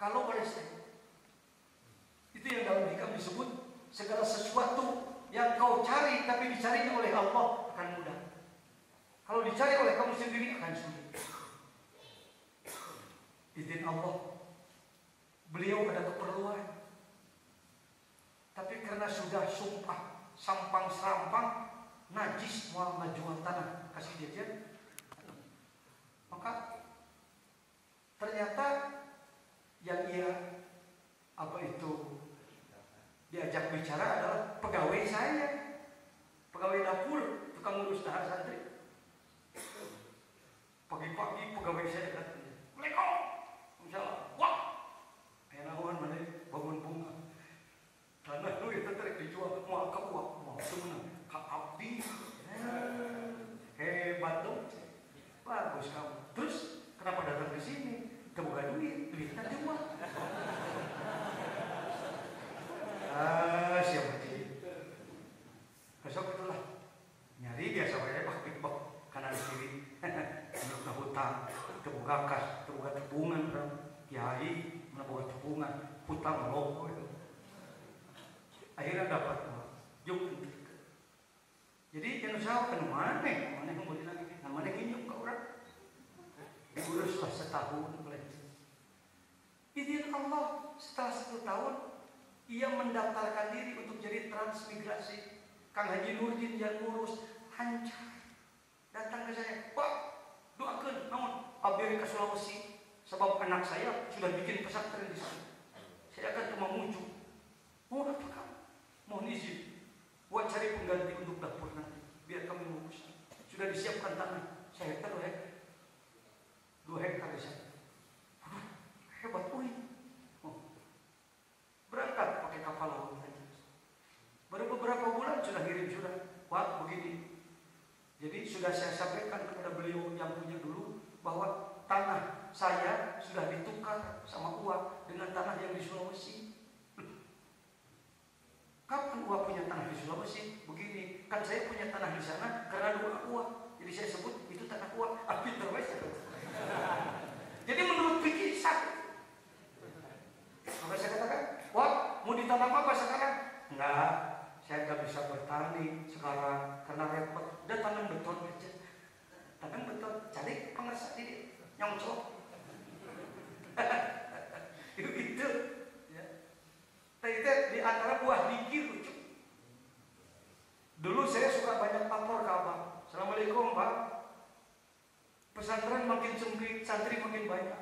Kalau oleh saya, itu yang dalam hikam disebut segala sesuatu yang kau cari tapi dicarinya oleh Allah akan mudah. Kalau dicari oleh kamu sendiri akan sulit. Izin Allah, beliau ada keperluan, tapi karena sudah sumpah sampang serampang, najis mau menjual tanah kasih jajan, maka ternyata yang ia diajak bicara adalah pegawai saya, pegawai dapur, tukang urus dahar santri. Pagi-pagi pegawai saya datang, Assalamualaikum, Waalaikumsalam. Wah, enawan mana bangun bunga. Tanah lu itu tarik dijual, mau ke uang, mau semenang, Kak Abdi, hebat dong, bagus kamu. Terus kenapa datang ke sini? Kebuka duitnya cuma. Siapa sih? Besok itulah nyari biasa aja pak pikbok kanan kiri, untuk hutang, terbuka kas, terbuka tabungan, kiai menabuh tabungan, hutang rokok itu. Akhirnya dapat jum. Jadi yang usaha kan mana yang boleh lagi, namanya kinyum ke orang. Diuruslah setahun oleh izin Allah. Setelah 1 tahun ia mendaftarkan diri untuk jadi transmigrasi. Kang Haji Nurdin yang ngurus lancar. Datang ke saya, Pak, doakan, namun abdi ke Sulawesi, sebab anak saya sudah bikin pesantren di sana. Saya akan ke Mamuju. Mau apa kamu? Mohon izin, buat cari pengganti untuk dapur nanti, biar kami ngurus. Sudah disiapkan tanah, 1 hektar 2 hektar di sana. Hebat, berangkat pakai kapal laut aja. Baru beberapa bulan sudah kirim surat, Wah begini. Jadi sudah saya sampaikan kepada beliau yang punya dulu bahwa tanah saya sudah ditukar sama uang dengan tanah yang di Sulawesi. Kapan uang punya tanah di Sulawesi? Begini, kan saya punya tanah di sana karena dua uang. Jadi saya sebut itu tanah uang. Pinter. Jadi menurut pikir satu. Maka saya katakan, wah mau ditanam apa sekarang? Enggak, saya nggak bisa bertani sekarang karena repot. Udah tanam beton aja. Tanam beton, cari pengeras ini nyongcok. Gitu. Ya. Itu di antara buah dikir lucu. Dulu saya suka banyak lapor ke abang. Assalamualaikum Pak. Pesantren makin sempit, santri makin banyak.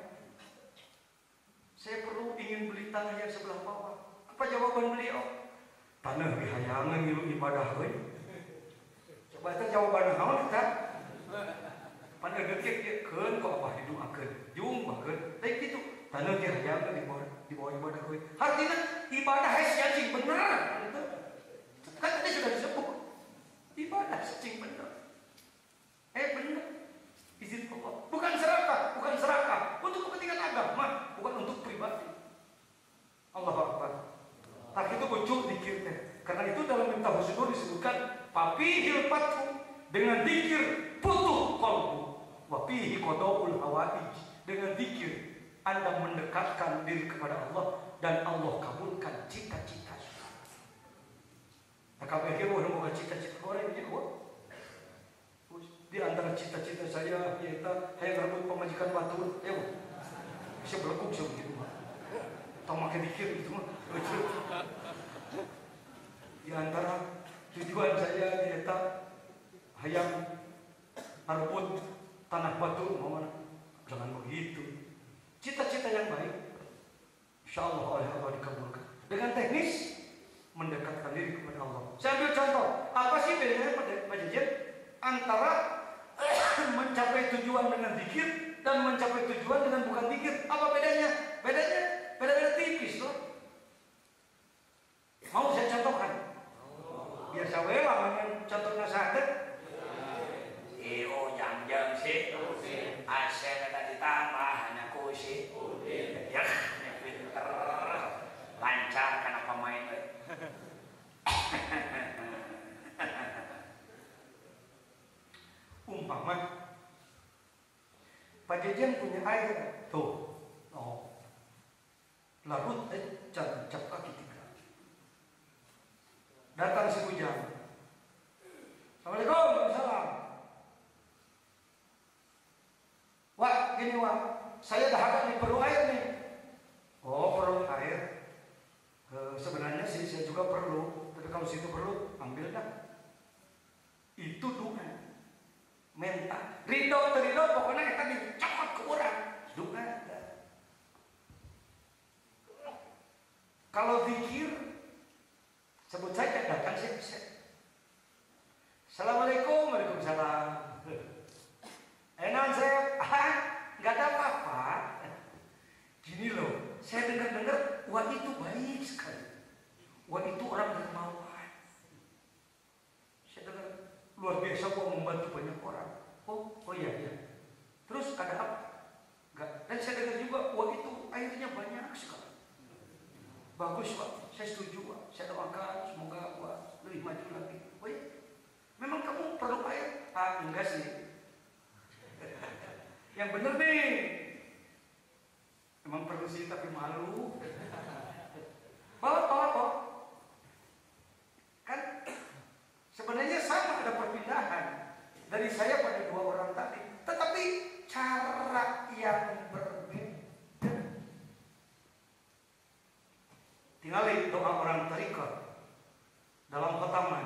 Saya ingin beli tanah yang sebelah bawah. Apa jawaban beliau? Tanah dihayangan ngilu ibadah we. Coba itu jawaban naon eta? Pada detik dia keun kok apa didoakeun. Jung bageun. Teh kitu, tanah dihayangan di bawah ibadah we. Artinya ibadah yang benar. Kan tadi sudah disebut. Ibadah yang benar. Benar. Izin Allah. Bukan serakah untuk kepentingan agama, bukan untuk pribadi. Allahu Akbar. Tak itu ujuk dikir teh. Karena itu dalam Miftah Husnul disebutkan papihil patu, dengan dikir putuh qalbu, wa fihi qadaul hawaij, dengan dikir Anda mendekatkan diri kepada Allah dan Allah kabulkan cita-cita. Nah, kabeh ge mau cita-cita goreng nya kok. Di antara cita-cita saya yaitu hayang rebut pemajikan batur, bisa belekuk begitu mah. Tong make dikir gitu mah. Di antara tujuan saya yaitu hayang rebut tanah batur, jangan begitu. Cita-cita yang baik, insyaallah oleh Allah dikabulkan. Dengan teknis mendekatkan diri kepada Allah. Saya ambil contoh, apa sih bedanya Pak Jajan antara mencapai tujuan dengan zikir dan mencapai tujuan dengan bukan zikir? Apa bedanya? Beda-beda tipis loh. Mau saya contohkan? Biasa we lamun contohnya sadek. Jam sih. Asal ada ditambah hanya kursi. Ya, pinter. Lancar karena pemain. Umpama Pak Jajan punya air tuh, zikir, sebut saja datang saya. Assalamualaikum, waalaikumsalam. Enak saya, nggak ada apa-apa. Gini loh, saya dengar-dengar, wah itu baik sekali. Wah itu orang dermawan. Saya dengar luar biasa, wah membantu banyak orang. Oh iya. Terus ada apa? Enggak. Dan saya dengar juga, wah itu airnya banyak sekali. Bagus Pak, saya setuju Pak. Saya doakan semoga Pak lebih maju lagi. Oh iya, memang kamu perlu air? Enggak sih. Yang bener nih, emang perlu sih tapi malu. Bawa. Kan sebenarnya sama, ada perpindahan dari saya pada dua orang tadi, tetapi cara yang berbeda. Tinggalin doa orang tarikat dalam khataman.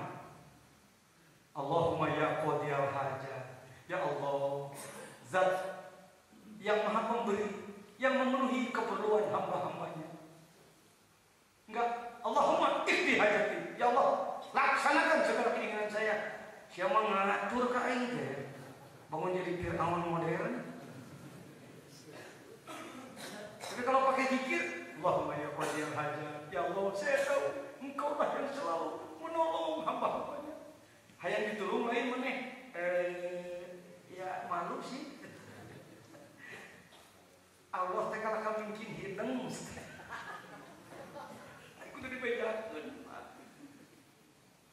Allahumma ya qadiyal hajat, ya Allah, Zat yang maha pemberi, yang memenuhi keperluan hamba-hambanya. Enggak, Allahumma ikdi hajati, ya Allah, laksanakan segala keinginan saya. Siapa ngatur ke aing teh? Bangun jadi Fir'aun modern. Tapi kalau pakai zikir, Allahumma ya qadiyal hajat, ya Allah, saya tahu Engkau lah yang selalu menolong hamba-hambanya. Hayang ditulung lain meneh. Ya malu sih. Allah teh kalau kami mungkin hidung. Aku udah dibejakan.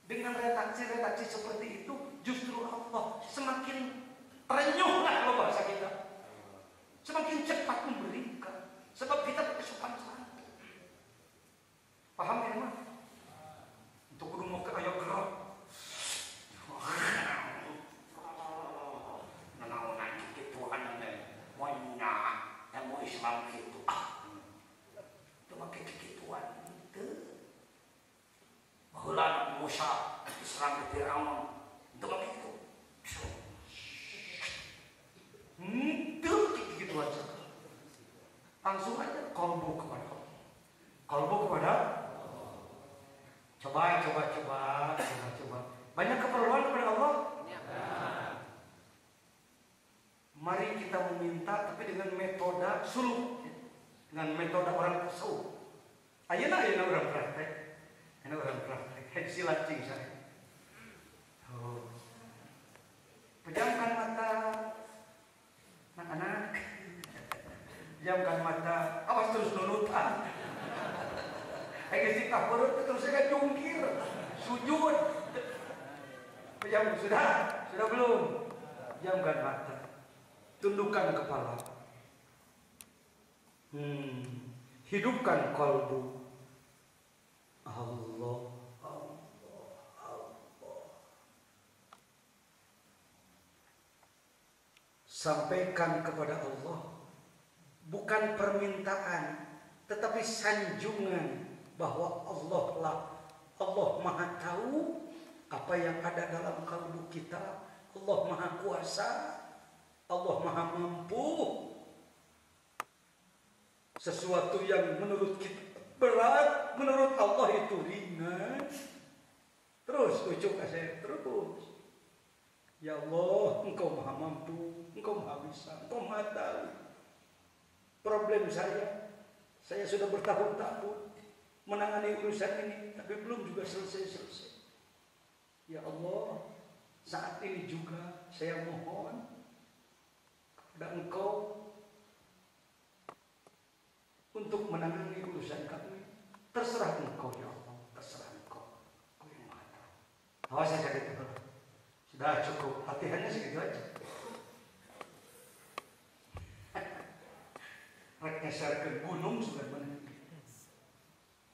Dengan redaksi seperti itu, justru Allah semakin terenyuhlah kalau bahasa kita. Semakin cepat memberikan. Sebab kita pakai sopan santun. Paham ya teman? Untuk kudu mau ke ayo gerak. Nenau nanti Tuhan ini mau nyak, mau Islam gitu. Itu pakai kegituan itu. Bahulah Musa Islam ke Fir'aun. Itu pakai itu. Itu gitu aja. Langsung aja kolbu kepada Allah. Kolbu kepada coba. Banyak keperluan kepada Allah. Mari kita meminta tapi dengan metode suluk, dengan metode orang tasawuf. Ayeuna orang praktek. Silacing saya. Pejamkan mata anak-anak. Pejamkan mata, awas terus nunutan. Kasih perut terus saya jungkir, sujud. Pejam sudah belum? Pejamkan mata, tundukkan kepala. Hidupkan kalbu. Allah. Sampaikan kepada Allah bukan permintaan tetapi sanjungan bahwa Allah Maha tahu apa yang ada dalam kalbu kita. Allah Maha kuasa, Allah Maha mampu. Sesuatu yang menurut kita berat, menurut Allah itu ringan. Terus ucap saya terus. Ya Allah, Engkau Maha mampu, Engkau Maha bisa, Engkau Maha tahu. Problem saya sudah bertahun-tahun menangani urusan ini, tapi belum juga selesai. Ya Allah, saat ini juga saya mohon kepada Engkau untuk menangani urusan kami. Terserah Engkau ya Allah, terserah Engkau. Engkau yang Maha tahu. Awas saya jadi terus. Sudah cukup, latihannya segitu aja. Ngeser ke gunung sudah benar.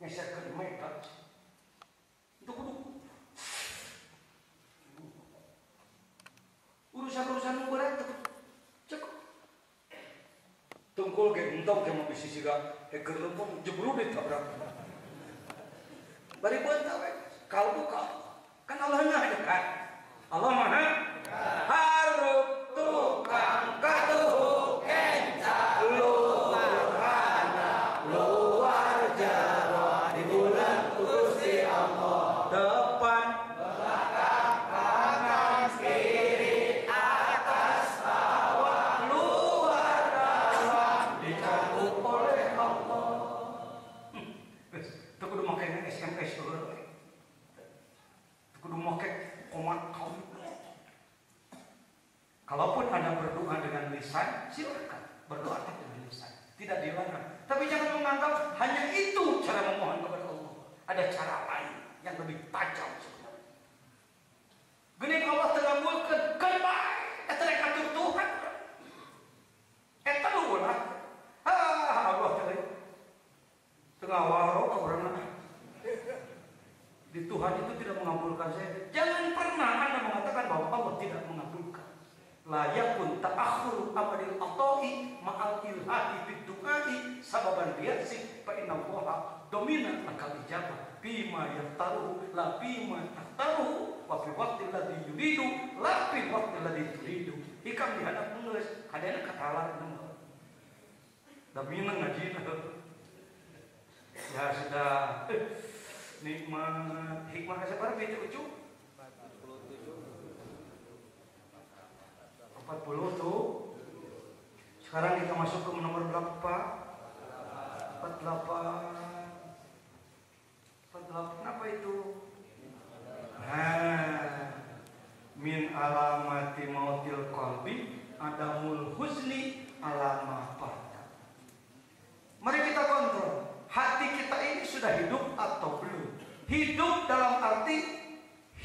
Ngeser ke Mekah. Untuk kudu. Urusan berat cukup. Tungkul kayak entong kayak mau bisnis juga. Kayak gerlempong jebru deh tabrak. Bari buat tahu kalau buka kan Allahnya ada kan. Allah Maha harap tukang katuh kenca luar jaro di bulan menganggap hanya itu cara memohon kepada Allah. Ada cara lain yang lebih tajam sebenarnya. Gini Allah terangulkan kan baik, eta rek atur Tuhan. Eta nu ulah. Allah tengah waro ka urang. Di Tuhan itu tidak mengabulkan saya. Jangan pernah Anda mengatakan bahwa Allah tidak mengabulkan. La yakun ta'akhur amadil ata'i ma'al ilhadi bid du'ai sababan biasi fa inna Allah dominan lakal ijabah bima yaftaruhu la bima tahtaruhu wa fi waqtil ladzi yuridu la fi waqtil ladzi turidu. Hikam dihadap menulis kadang katalar nama dominan ngajina. Ya sudah nikmat hikmah sabar bete ucu 40 tuh. Sekarang kita masuk ke nomor berapa? 48 apa itu? Min alamati mautil qalbi adamul husni alama fata. Mari kita kontrol hati kita ini sudah hidup atau belum. Hidup dalam arti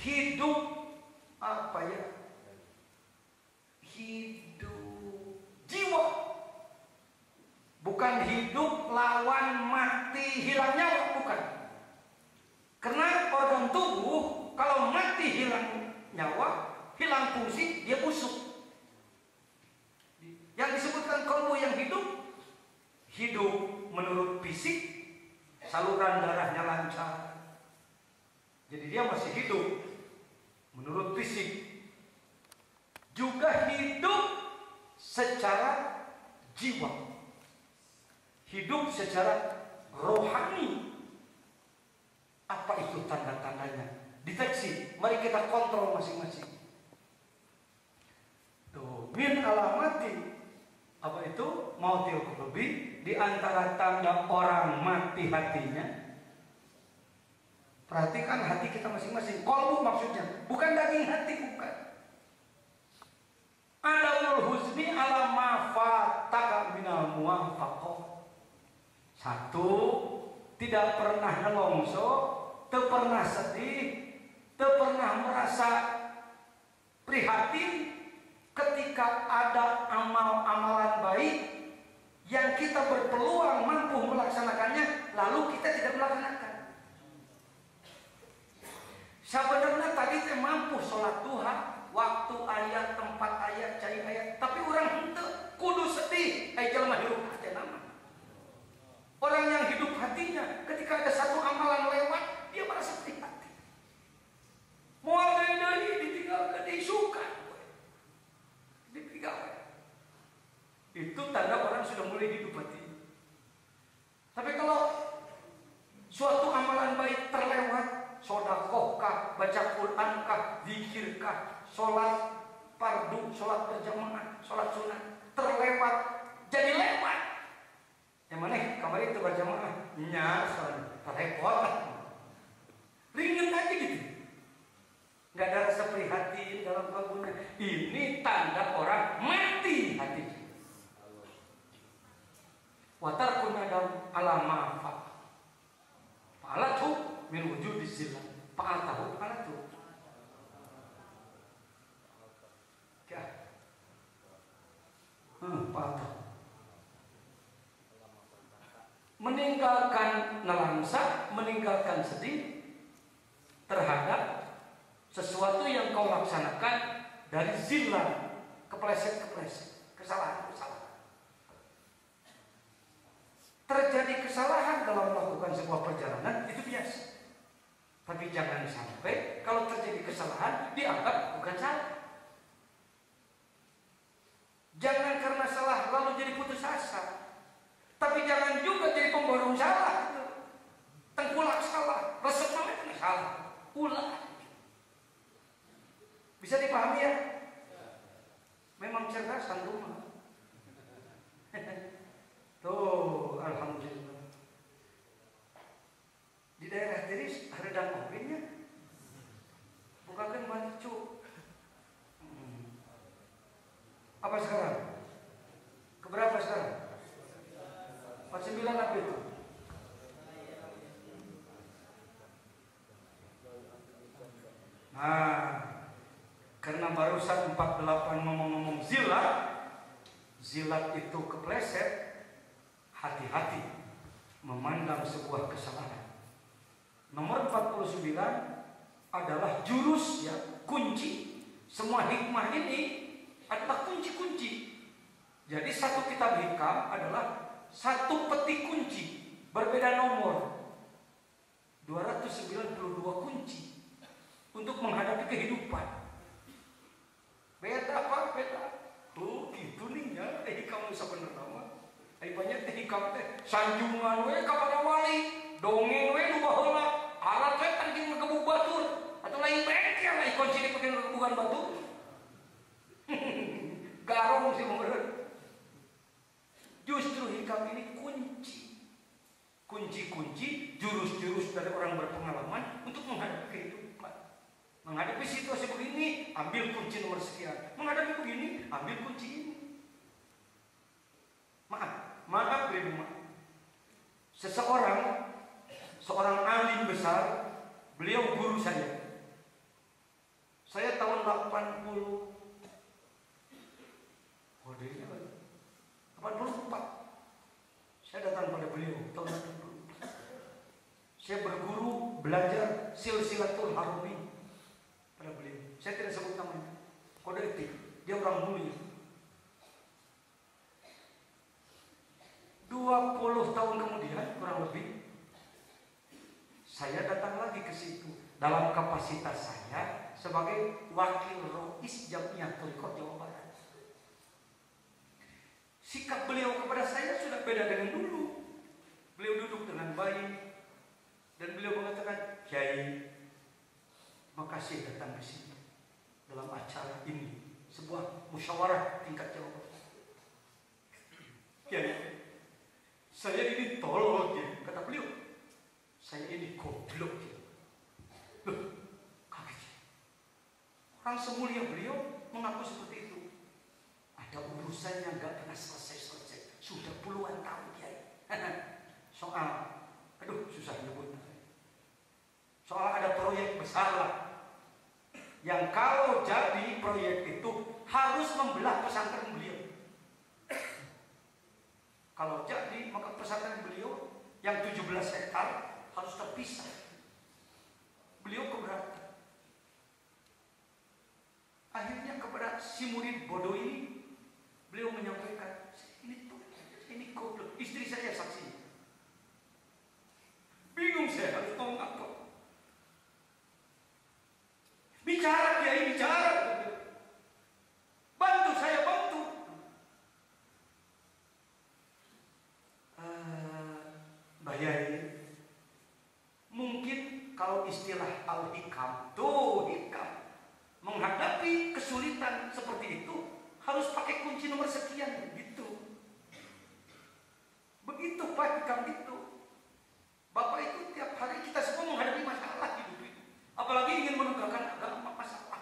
hidup apa ya? Hidup jiwa, bukan hidup lawan mati hilang nyawa, bukan. Karena organ tubuh kalau mati hilang nyawa, hilang fungsi, dia busuk. Yang disebutkan kalbu yang hidup, hidup menurut fisik, saluran darahnya lancar, jadi dia masih hidup menurut fisik. Juga hidup secara jiwa, hidup secara rohani. Apa itu tanda-tandanya? Deteksi. Mari kita kontrol masing-masing. Tuh, min alamati apa itu? Mautil qulubi, di antara tanda orang mati hatinya. Perhatikan hati kita masing-masing. Qalbu maksudnya bukan daging hati, bukan. Adamul husni ala ma fataka minal muwafaqah. Satu, tidak pernah nelongso, teu pernah sedih, teu pernah merasa prihatin ketika ada amal-amalan baik yang kita berpeluang mampu melaksanakannya, lalu kita tidak melaksanakan. Sebenarnya tadi saya mampu sholat duha, waktu ayat, tempat ayat, cai ayat, tapi orang henteu kudu sedih. Jelema hidup hati nama. Orang yang hidup hatinya ketika ada satu amalan lewat, dia merasa prihatin. Moal deui ditinggalkeun disukan. Ditinggal. Itu tanda orang sudah mulai hidup hati. Tapi kalau suatu amalan baik terlewat, sedekah kah, baca Quran kah, zikir kah, sholat fardu, sholat berjamaah, sholat sunat terlewat, jadi lewat. Yang mana kemarin itu berjamaah, nya terlewat, ringan aja gitu, nggak ada rasa prihatin dalam kalbunya. Ini tanda orang mati hatinya. Watar kunadam alama fa'alatu min wujudis zillah fa'altahu fa'alatu. Meninggalkan nelangsa, meninggalkan sedih terhadap sesuatu yang kau laksanakan dari zillah, kepleset-kepleset, kesalahan-kesalahan. Terjadi kesalahan dalam melakukan sebuah perjalanan itu biasa. Tapi jangan sampai kalau terjadi kesalahan dianggap bukan salah. Jangan karena salah lalu jadi putus asa. Tapi jangan juga jadi pemborong salah. Tengkulak salah, resep namanya kena salah. Ulah. Bisa dipahami ya? Memang cerdas rumah. Tuh, alhamdulillah. Di daerah Tiris ada mobilnya. Bukakan mancu. Apa sekarang? Keberapa sekarang? 49 apa itu? Karena barusan 48 ngomong-ngomong zilat itu kepleset, hati-hati memandang sebuah kesalahan. Nomor 49 adalah jurus, ya, kunci. Semua hikmah ini adalah kunci-kunci. Jadi satu kitab hikam adalah satu peti kunci, berbeda nomor. 292 kunci untuk menghadapi kehidupan. Beda apa? Beda. Gitu nih ya, hikam sebenarnya nama. Banyak hikam teh sanjungan we kepada wali, dongeng we nu baheula, alat we kan jeung ngebuk batur, atau lain bengkel lah kunci dipakai ngebukan batur. Garong sih meureun. Justru hikam ini kunci-kunci, jurus-jurus dari orang berpengalaman untuk menghadapi kehidupan. Menghadapi situasi begini, ambil kunci nomor sekian. Menghadapi begini, ambil kunci ini. Maaf beribu. Seorang alim besar, beliau guru saya. Saya tahun 84. Saya datang pada beliau tahun 84. Saya berguru belajar silsilatul harumi pada beliau. Saya tidak sebut namanya. Kode etik. Dia orang mulia. 20 tahun kemudian kurang lebih saya datang lagi ke situ dalam kapasitas saya sebagai wakil rois Jamiah Thariqah Jawa Barat. Sikap beliau kepada saya sudah beda dengan dulu. Beliau duduk dengan baik dan beliau mengatakan, "Kiai, makasih datang ke sini dalam acara ini, sebuah musyawarah tingkat Jawa Barat. Kiai, saya ini tolol," kata beliau. "Saya ini goblok." Loh, kaget. Orang semulia beliau mengaku seperti itu. Ada urusan yang gak pernah selesai. Sudah puluhan tahun, Kiai. Soal, susah nyebut. Soal ada proyek besar lah, yang kalau jadi proyek itu harus membelah pesantren beliau. Kalau jadi, maka pesantren beliau yang 17 hektar harus terpisah. Beliau keberatan. Akhirnya kepada si murid bodoh ini, beliau menyampaikan, ini goblok. Istri saya saksi. Bingung saya harus ngomong apa. Bicara, Kiai, bicara. Bantu saya, bantu. Mbak Yai, mungkin kalau istilah al-hikam, hikam, menghadapi kesulitan seperti itu harus pakai kunci nomor sekian, gitu. Begitu Pak hikam itu. Bapak itu tiap hari kita semua menghadapi masalah hidup ini. Apalagi ingin menegakkan agama, masalah.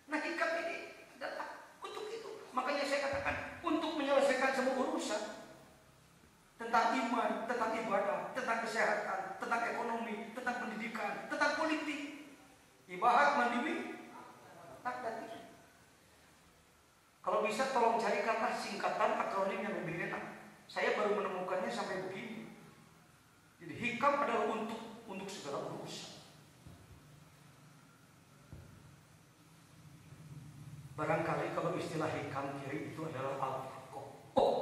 Nah, hikam ini adalah untuk itu. Makanya saya katakan, untuk menyelesaikan semua urusan tentang iman, tentang ibadah, tentang kesehatan, tentang ekonomi, tentang pendidikan, tentang politik, ibahat mandiri, takdat. Kalau bisa tolong carikanlah singkatan akronim yang lebih enak. Saya baru menemukannya sampai begini. Jadi hikam adalah untuk segala urusan. Barangkali kalau istilah hikam kiri itu adalah al-faqih. Oh,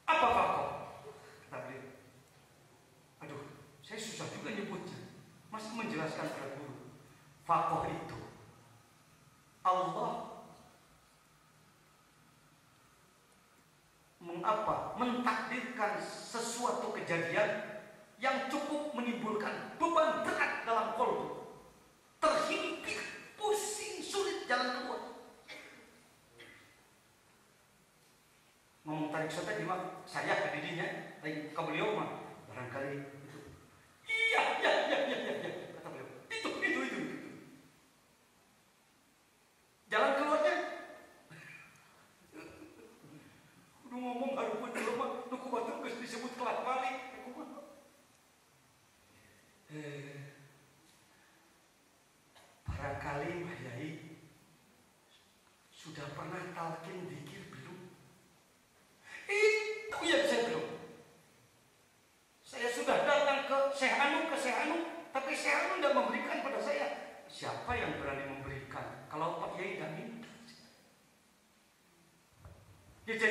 apa faqih? Kata beliau. Aduh, saya susah juga nyebutnya. Masih menjelaskan kepada guru. Faqih itu Allah mentakdirkan sesuatu kejadian yang cukup menimbulkan beban berat dalam kolbu, terhimpit, pusing, sulit jalan keluar. Ngomong tarik sotek gimana? Saya ke didinya, ke beliau mah barangkali itu. Iya, kata beliau. Itu. Jalan keluarnya, udah ngomong harupun dulu mah, nuku batu geus disebut kelak balik. saya anu, tapi saya anu tidak memberikan pada saya. Siapa yang berani memberikan kalau Pak Kiai tidak minta? Jadi,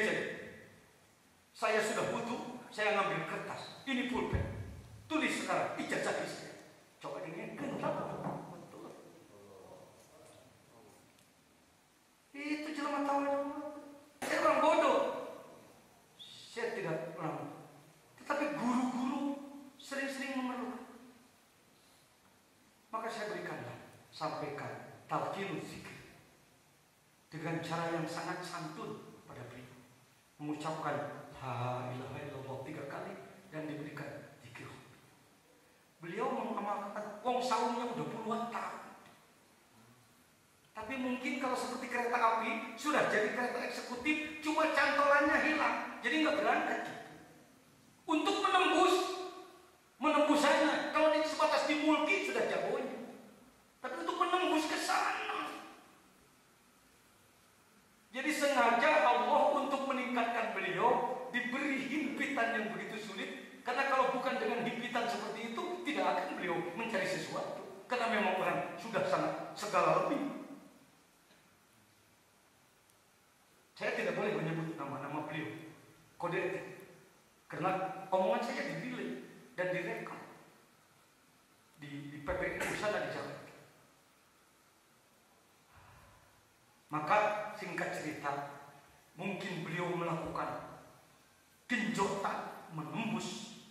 saya sudah butuh, saya ngambil kertas, ini pulpen, tulis sekarang ijazah saya. Coba dengarkan, betul. Itu jelema tahu. Saya orang bodoh. Saya tidak pernah. Tetapi guru-guru sering-sering memerlukan. Maka saya berikanlah, sampaikan talqinul zikir dengan cara yang sangat santun pada beliau. Mengucapkan la ilaha illallah 3 kali dan diberikan zikir. Beliau mengamalkan wong saumnya udah puluhan tahun. Tapi mungkin kalau seperti kereta api sudah jadi kereta eksekutif, cuma cantolannya hilang, jadi nggak berangkat. Untuk menembusnya, kalau ini sebatas di mulki sudah jagonya. Tapi untuk menembus ke sana, jadi sengaja Allah untuk meningkatkan beliau diberi himpitan yang begitu sulit. Karena kalau bukan dengan himpitan seperti itu, tidak akan beliau mencari sesuatu. Karena memang orang sudah sangat segala lebih. Saya tidak boleh menyebut nama-nama beliau, kode etik, karena omongan saya dinilai dan direkam di PPNU sana di Jakarta. Maka singkat cerita, mungkin beliau melakukan genjotan menembus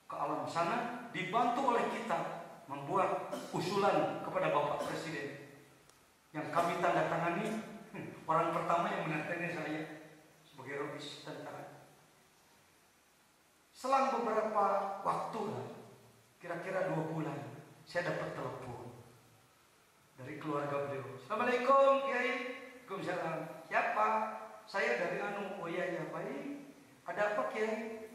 ke alam sana, dibantu oleh kita membuat usulan kepada Bapak Presiden yang kami tanda tangani. Orang pertama yang menandatangani saya sebagai Robis tentara. Selang beberapa waktu, kira-kira 2 bulan, saya dapat telepon dari keluarga beliau. Assalamualaikum Kiai. Waalaikumsalam. Siapa? Saya dari anu. Oh iya ya baik. Ada apa Kiai?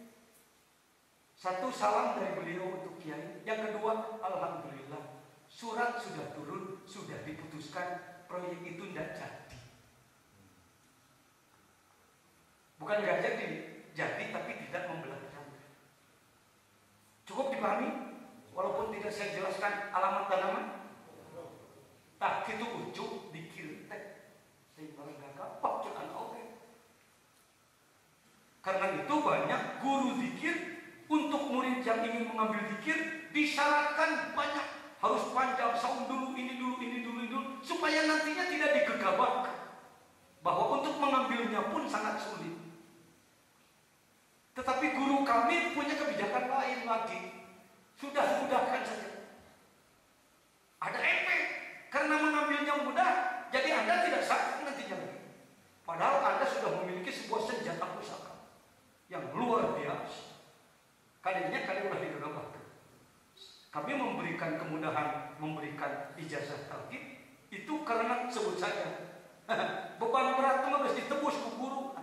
Satu, salam dari beliau untuk Kiai. Yang kedua, alhamdulillah surat sudah turun, sudah diputuskan, proyek itu tidak jadi. Bukan nggak jadi tapi tidak membelakang. Cukup dipahami, walaupun tidak saya jelaskan alamat dan nama. Tak itu ujuk dikir teh, saya nggak kapok jangan oke. Karena itu banyak guru zikir untuk murid yang ingin mengambil zikir disyaratkan banyak, harus panjang saum dulu ini dulu supaya nantinya tidak digegabahkan. Bahwa untuk mengambilnya pun sangat sulit. Tetapi guru kami punya kebijakan lain lagi. Sudah mudahkan saja. Ada efek. Karena mengambilnya mudah, jadi Anda tidak sakit nantinya lagi. Padahal Anda sudah memiliki sebuah senjata pusaka yang luar biasa. Kalinya kalian sudah digegabahkan. Kami memberikan kemudahan, memberikan ijazah talqin itu karena sebut saja beban berat itu harus ditebus ke guru.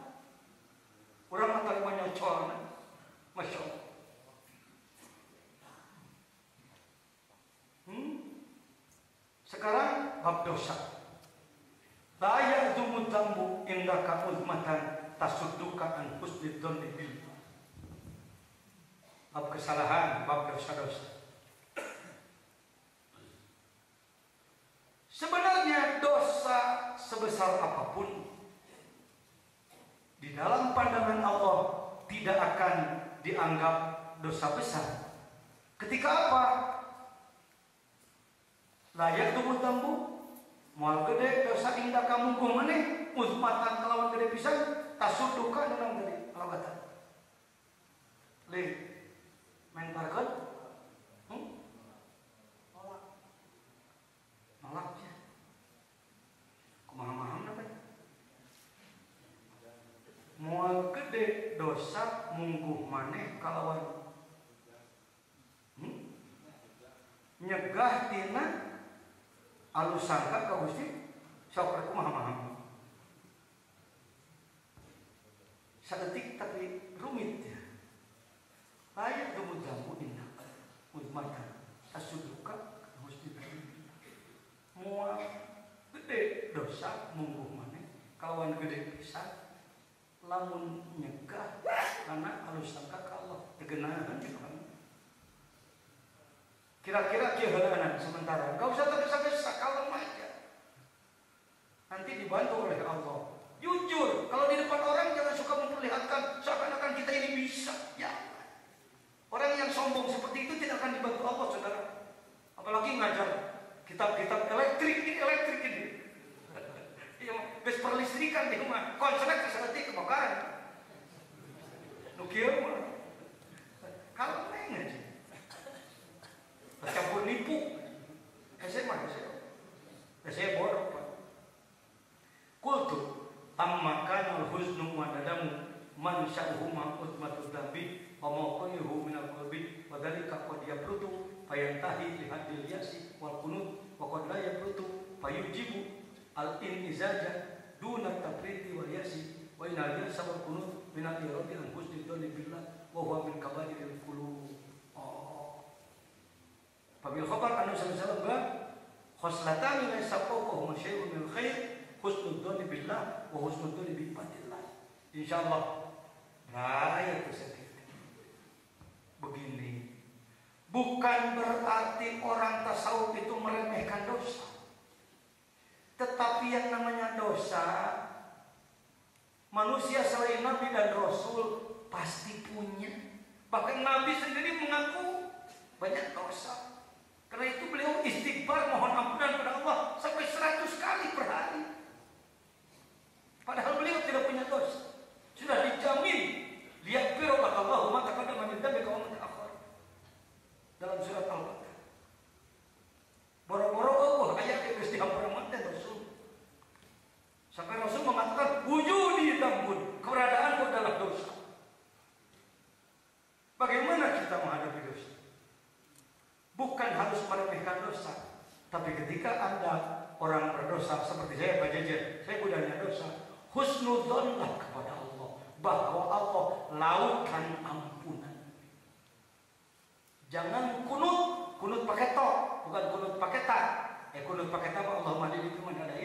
Orang mata lima nyocor, masya Allah. Sekarang bab dosa. La ya'dumu dzambu indaka uzmatan tasudduka an husnid dzanni bil. Bab kesalahan, bab dosa-dosa. Sebenarnya dosa sebesar apapun di dalam pandangan Allah tidak akan dianggap dosa besar. Ketika apa? Layak tubuh tambu, mual gede dosa indah kamu kumane, uzmatan kelawan gede pisan, tasuduka dalam gede kalau kata. Le, main target? Nolak ya. Kumaha-maham apa? Mual gede dosa mungguh maneh kalawan nyegah tina alus sangka ka Gusti sok kumaha-maham. Sadetik tapi rumit ya. Layak dumud-damu inna uzmatan tasuduka Gusti. Mual gede dosa mungguh maneh kalawan gede pisan lamun nyegah karena halus sangka ka Allah tegenahan gitu kan. Kira-kira kehalanan sementara. Gak usah tergesa-gesa, kalem aja. Nanti dibantu oleh Allah. Jujur, kalau di depan orang jangan suka memperlihatkan seakan-akan kita ini bisa. Ya, orang yang sombong seperti itu tidak akan dibantu Allah, saudara. Apalagi ngajar kitab-kitab elektrik ini. Bes perlistrikan di rumah, konslet seperti kebakaran. Nukir mah, kalau neng aja, campur nipu, saya bodoh pak. Kultu, amma kana al-huznu wa nadamu man sya'uhuma utmatud dambi wa mawqihu min al-qalbi wa dhalika qad yabrutu fayantahi li haddil yasi wal qunut wa qad la yabrutu fayujibu al-in'izaja duna tafriti wal yasi wa inna al-yasa wal qunut min al-iradi an husni dhanni billah wa huwa min kabairil qulub. Fabil khabar anna sallallahu alaihi khoslatani laysa fawqahuma syai'un min khair husnul dhanni billah wa husnul dhanni bi ibadillah. Insyaallah raya itu sedikit. Begini, bukan berarti orang tasawuf itu meremehkan dosa. Tetapi yang namanya dosa, manusia selain Nabi dan Rasul pasti punya. Bahkan Nabi sendiri mengaku banyak dosa. Karena itu beliau istighfar mohon ampunan kepada Allah sampai 100 kali per hari. Padahal beliau tidak punya dosa. Sudah dijamin liyaghfira Allahu ma taqaddama min dhanbika wa ma ta'akhkhar. Dalam surat Al-Baqarah. Boro-boro Allah ayat yang mesti hampura manten Rasul. Sampai Rasul mengatakan wujudi dambun, keberadaanku adalah dosa. Bagaimana kita menghadapi dosa? Bukan harus meremehkan dosa, tapi ketika Anda orang berdosa seperti saya Pak Jejer, saya budaya dosa, husnudzonlah kepada Allah bahwa Allah lautan ampunan. Jangan kunut pakai to, bukan kunut pakai ta. Kunut pakai ta Allahumma lili itu mana ada